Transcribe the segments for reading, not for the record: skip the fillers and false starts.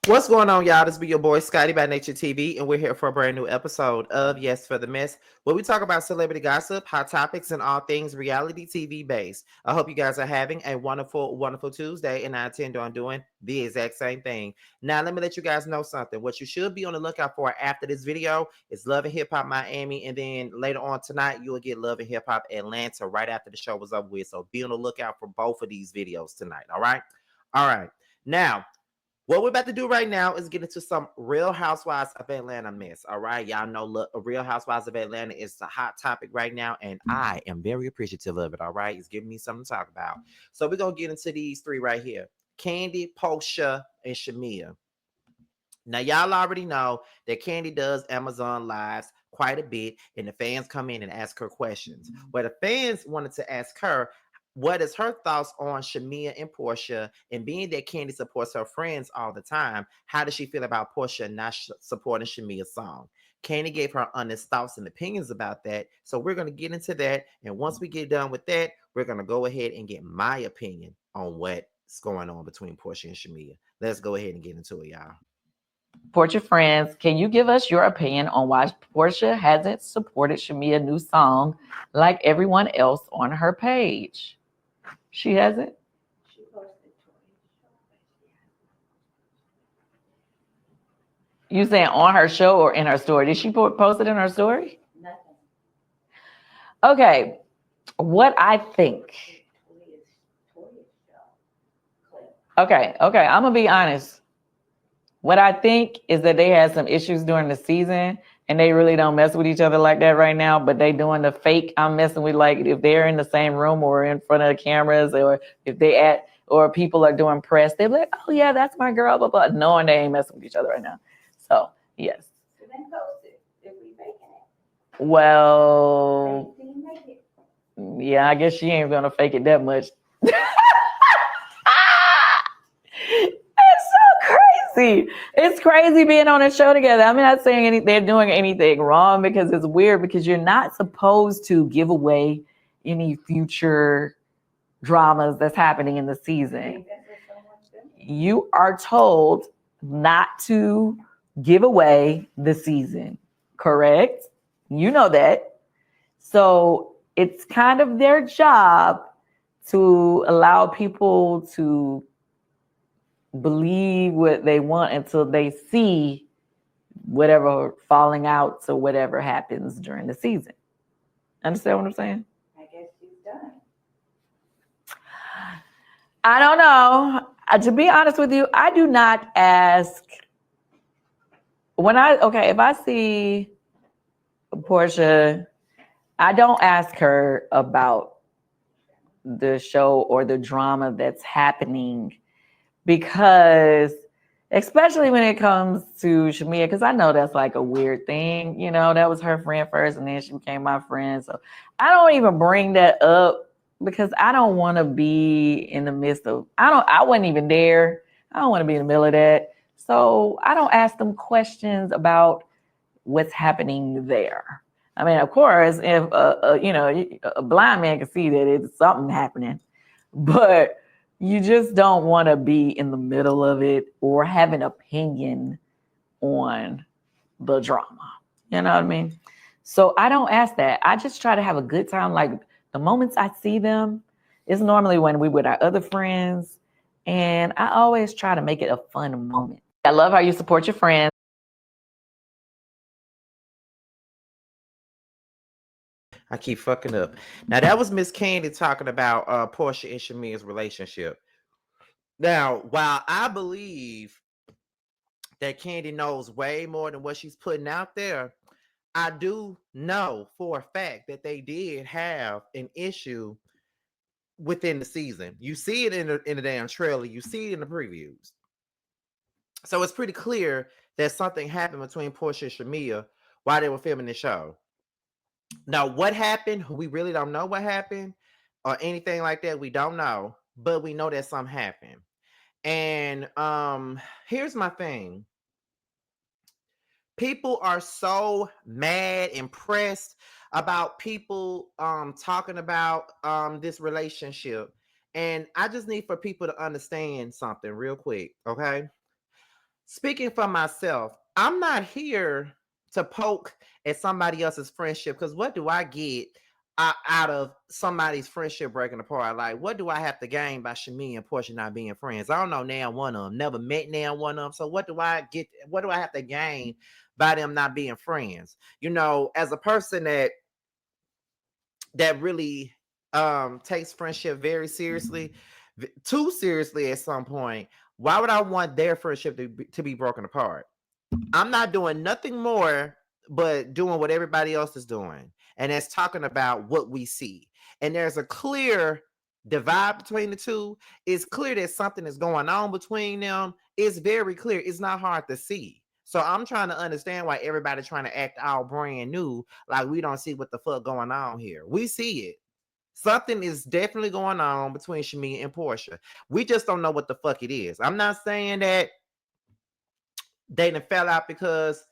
What's going on, y'all? This be your boy Scotty by Nature TV, and we're here for a brand new episode of Yes for the Mess, where we talk about celebrity gossip, hot topics, and all things reality TV based. I hope you guys are having a wonderful, wonderful Tuesday, and I intend on doing the exact same thing. Now, let me let you guys know something. What you should be on the lookout for after this video is Love and Hip Hop Miami, and then later on tonight, you will get Love and Hip Hop Atlanta right after the show was over with. So be on the lookout for both of these videos tonight. All right. All right. Now, what we're about to do right now is get into some Real Housewives of Atlanta mess. All right. Y'all know Real Housewives of Atlanta is a hot topic right now, and I am very appreciative of it. All right. It's giving me something to talk about. So we're going to get into these three right here: Kandi, Porsha, and Shamea. Now, y'all already know that Kandi does Amazon Lives quite a bit, and the fans come in and ask her questions. Well, the fans wanted to ask her, what is her thoughts on Shamea and Porsha? And being that Kandi supports her friends all the time, how does she feel about Porsha not supporting Shamea's song? Kandi gave her honest thoughts and opinions about that. So we're going to get into that. And once we get done with that, we're going to go ahead and get my opinion on what's going on between Porsha and Shamea. Let's go ahead and get into it, y'all. Porsha friends, can you give us your opinion on why Porsha hasn't supported Shamea's new song like everyone else on her page? She hasn't? You saying on her show or in her story? Did she post it in her story? Nothing. Okay, what I think. Okay, I'm gonna be honest. What I think is that they had some issues during the season and they really don't mess with each other like that right now, but they doing the fake I'm messing with, like if they're in the same room or in front of the cameras, or if they or people are doing press, they're like, oh yeah, that's my girl, blah, blah, knowing they ain't messing with each other right now. So yes. So then post it if we faking it. Well, Make it. yeah, I guess she ain't gonna fake it that much. Crazy. It's crazy being on a show together. I'm not saying they're doing anything wrong, because it's weird, because you're not supposed to give away any future dramas that's happening in the season. You are told not to give away the season, correct? You know that. So it's kind of their job to allow people to believe what they want until they see whatever falling outs or whatever happens during the season. Understand what I'm saying? I guess she's done. I don't know. To be honest with you, I do not ask if I see Porsha, I don't ask her about the show or the drama that's happening, because especially when it comes to Shamea, because I know that's like a weird thing. You know, that was her friend first and then she became my friend. So I don't even bring that up, because I don't want to be in the midst of, I wasn't even there. I don't want to be in the middle of that. So I don't ask them questions about what's happening there. I mean, of course, if a blind man can see that it's something happening, but you just don't want to be in the middle of it or have an opinion on the drama. You know what I mean? So I don't ask that. I just try to have a good time. Like the moments I see them, it's normally when we with our other friends. And I always try to make it a fun moment. I love how you support your friends. I keep fucking up. Now that was Miss Kandi talking about Porsha and Shamea's relationship. Now, while I believe that Kandi knows way more than what she's putting out there, I do know for a fact that they did have an issue within the season. You see it in the damn trailer. You see it in the previews. So it's pretty clear that something happened between Porsha and Shamea while they were filming the show. Now, what happened? We really don't know what happened or anything like that. We don't know, but we know that something happened. And here's my thing. People are so mad and pressed about people talking about this relationship. And I just need for people to understand something real quick, okay? speaking for myself, I'm not here to poke at somebody else's friendship because what do I get out of somebody's friendship breaking apart? Like, what do I have to gain by Shamea and Porsha not being friends? I don't know now one of them, never met now one of them. So what do I get? What do I have to gain by them not being friends? You know, as a person that really takes friendship very seriously, too seriously at some point, why would I want their friendship to be broken apart? I'm not doing nothing more but doing what everybody else is doing. And that's talking about what we see. And there's a clear divide between the two. It's clear that something is going on between them. It's very clear. It's not hard to see. So I'm trying to understand why everybody's trying to act all brand new, like we don't see what the fuck going on here. We see it. Something is definitely going on between Shamea and Porsha. We just don't know what the fuck it is. I'm not saying that they done fell out because,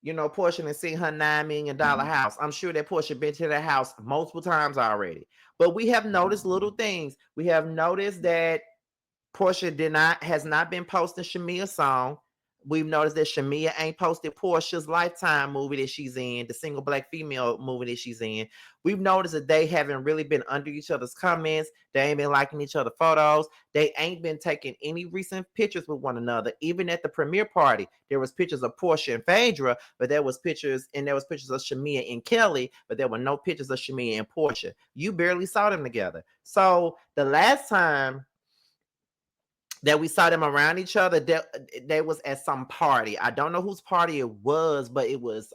you know, Porsha done seen her $9 million house. I'm sure that Porsha been to that house multiple times already. But we have noticed little things. We have noticed that Porsha has not been posting Shamea's song. We've noticed that Shamea ain't posted Porsha's Lifetime movie that she's in, the single black female movie that she's in. We've noticed that they haven't really been under each other's comments. They ain't been liking each other's photos. They ain't been taking any recent pictures with one another. Even at the premiere party, there was pictures of Porsha and Phaedra, but there was pictures of Shamea and Kelly, but there were no pictures of Shamea and Porsha. You barely saw them together. So the last time that we saw them around each other, they was at some party. I don't know whose party it was, but it was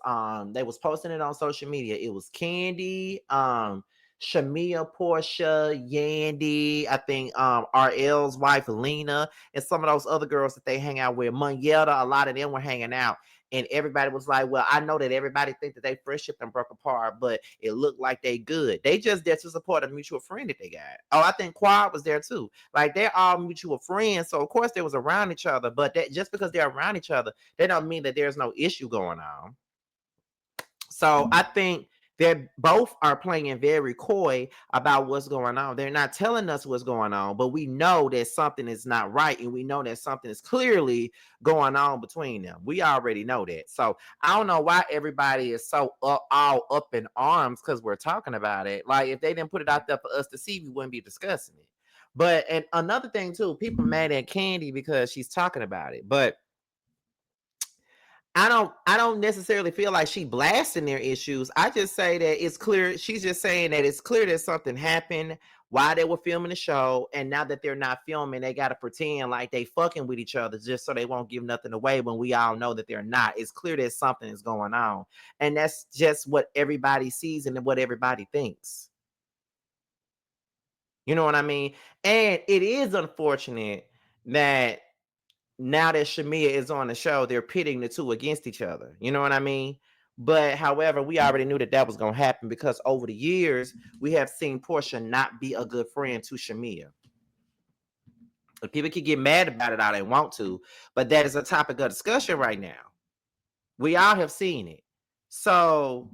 they was posting it on social media. It was Kandi, Shamea, Porsha, Yandy, I think RL's wife Lena, and some of those other girls that they hang out with. Monyetta, a lot of them were hanging out. And everybody was like, well, I know that everybody think that they friendship and broke apart, but it looked like they good. They just there to support a mutual friend that they got. Oh, I think Quad was there too. Like they're all mutual friends. So of course they was around each other, but that just because they're around each other, they don't mean that there's no issue going on. So I think they both are playing very coy about what's going on. They're not telling us what's going on, but we know that something is not right, and we know that something is clearly going on between them. We already know that. So I don't know why everybody is so all up in arms because we're talking about it. Like if they didn't put it out there for us to see, we wouldn't be discussing it. But and another thing too, people mad at Kandi because she's talking about it, but I don't necessarily feel like she blasting their issues. I just say that it's clear. She's just saying that it's clear that something happened while they were filming the show. And now that they're not filming, they got to pretend like they fucking with each other just so they won't give nothing away when we all know that they're not. It's clear that something is going on. And that's just what everybody sees and what everybody thinks. You know what I mean? And it is unfortunate that now that Shamea is on the show, they're pitting the two against each other. You know what I mean? But however, we already knew that that was going to happen because over the years, we have seen Porsha not be a good friend to Shamea. But people can get mad about it all they want to, but that is a topic of discussion right now. We all have seen it. So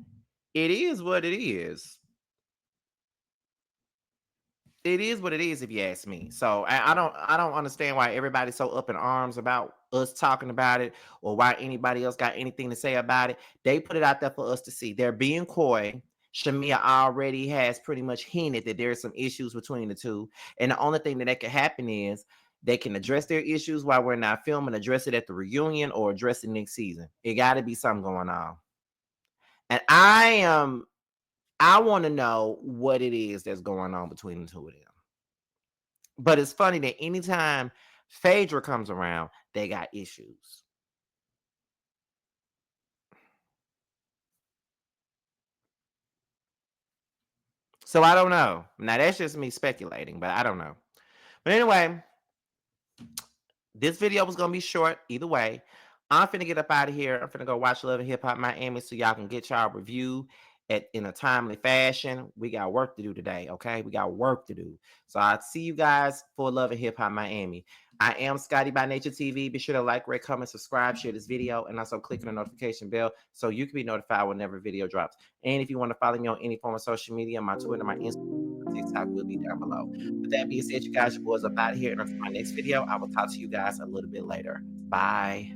it is what it is. It is what it is, if you ask me. So I don't understand why everybody's so up in arms about us talking about it, or why anybody else got anything to say about it. They put it out there for us to see. They're being coy. Shamea already has pretty much hinted that there's some issues between the two, and the only thing that can happen is they can address their issues while we're not filming, address it at the reunion, or address it next season. It got to be something going on, and I want to know what it is that's going on between the two of them. But it's funny that anytime Phaedra comes around, they got issues. So I don't know. Now that's just me speculating, but I don't know. But anyway, this video was gonna be short either way. I'm finna get up out of here. I'm finna go watch Love and Hip Hop Miami so y'all can get y'all review in a timely fashion. We got work to do today, okay? We got work to do. So I'll see you guys for Love and Hip Hop Miami. I am Scotty by Nature TV. Be sure to like, rate, comment, subscribe, share this video, and also click on the notification bell so you can be notified whenever video drops. And if you want to follow me on any form of social media, my Twitter, my Instagram, TikTok will be down below. With that being said, you guys, your boys up out of here. And until my next video, I will talk to you guys a little bit later. Bye.